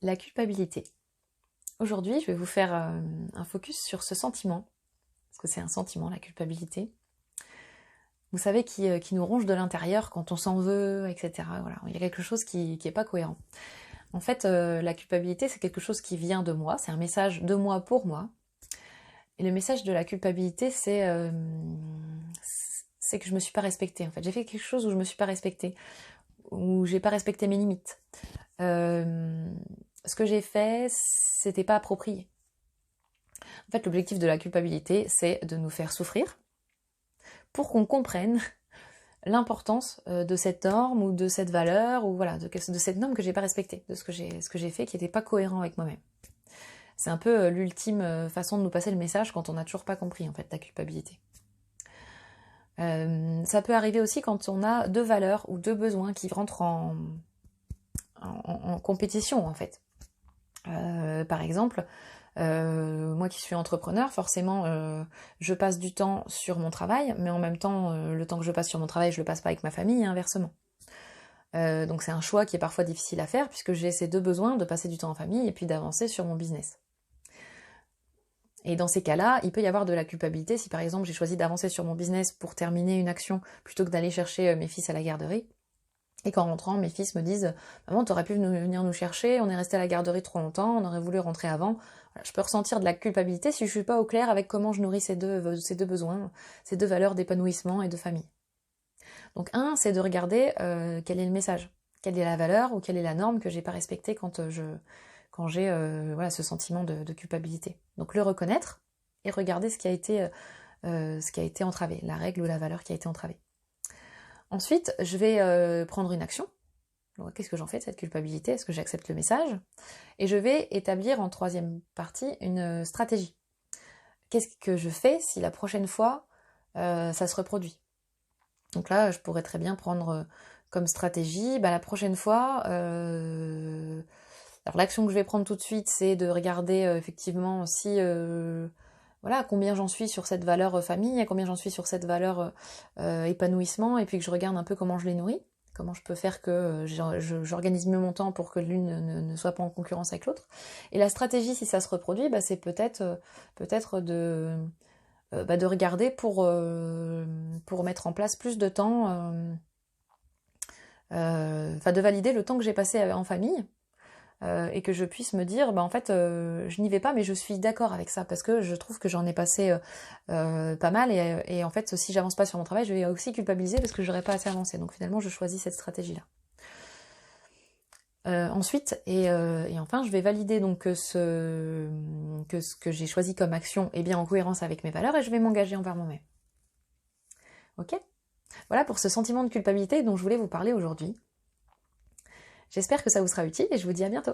La culpabilité. Aujourd'hui, je vais vous faire un focus sur ce sentiment, parce que c'est un sentiment, la culpabilité. Vous savez, qui nous ronge de l'intérieur quand on s'en veut, etc. Voilà, il y a quelque chose qui est pas cohérent. En fait, la culpabilité, c'est quelque chose qui vient de moi, c'est un message de moi pour moi. Et le message de la culpabilité, c'est que je me suis pas respectée. En fait, j'ai fait quelque chose où je me suis pas respectée, où j'ai pas respecté mes limites. Ce que j'ai fait, c'était pas approprié. En fait, l'objectif de la culpabilité, c'est de nous faire souffrir pour qu'on comprenne l'importance de cette norme ou de cette valeur ou voilà, de cette norme que j'ai pas respectée, de ce que j'ai fait qui n'était pas cohérent avec moi-même. C'est un peu l'ultime façon de nous passer le message quand on n'a toujours pas compris en fait la culpabilité. Ça peut arriver aussi quand on a deux valeurs ou deux besoins qui rentrent en compétition en fait. Par exemple, moi qui suis entrepreneur, forcément, je passe du temps sur mon travail, mais en même temps, le temps que je passe sur mon travail, je le passe pas avec ma famille et inversement. Donc c'est un choix qui est parfois difficile à faire, puisque j'ai ces deux besoins, de passer du temps en famille et puis d'avancer sur mon business. Et dans ces cas-là, il peut y avoir de la culpabilité si par exemple j'ai choisi d'avancer sur mon business pour terminer une action plutôt que d'aller chercher mes fils à la garderie. Et qu'en rentrant, mes fils me disent « Maman, t'aurais pu venir nous chercher, on est resté à la garderie trop longtemps, on aurait voulu rentrer avant. » Voilà, je peux ressentir de la culpabilité si je suis pas au clair avec comment je nourris ces deux besoins, ces deux valeurs d'épanouissement et de famille. Donc c'est de regarder quel est le message, quelle est la valeur ou quelle est la norme que j'ai pas respectée quand j'ai voilà, ce sentiment de culpabilité. Donc le reconnaître et regarder ce qui a été entravé, la règle ou la valeur qui a été entravée. Ensuite, je vais prendre une action. Donc, qu'est-ce que j'en fais de cette culpabilité? Est-ce que j'accepte le message? Et je vais établir en troisième partie une stratégie. Qu'est-ce que je fais si la prochaine fois ça se reproduit? Donc là, je pourrais très bien prendre comme stratégie, la prochaine fois, alors l'action que je vais prendre tout de suite, c'est de regarder effectivement si voilà, combien j'en suis sur cette valeur famille, combien j'en suis sur cette valeur épanouissement, et puis que je regarde un peu comment je les nourris, comment je peux faire que j'organise mieux mon temps pour que l'une ne soit pas en concurrence avec l'autre. Et la stratégie, si ça se reproduit, c'est peut-être de regarder pour mettre en place plus de temps, de valider le temps que j'ai passé en famille, et que je puisse me dire, en fait, je n'y vais pas, mais je suis d'accord avec ça, parce que je trouve que j'en ai passé pas mal, et en fait, si j'avance pas sur mon travail, je vais aussi culpabiliser parce que j'aurais pas assez avancé. Donc finalement, je choisis cette stratégie-là. Ensuite, et enfin, je vais valider donc que ce que j'ai choisi comme action est bien en cohérence avec mes valeurs, et je vais m'engager envers moi-même. Ok ? Voilà pour ce sentiment de culpabilité dont je voulais vous parler aujourd'hui. J'espère que ça vous sera utile et je vous dis à bientôt.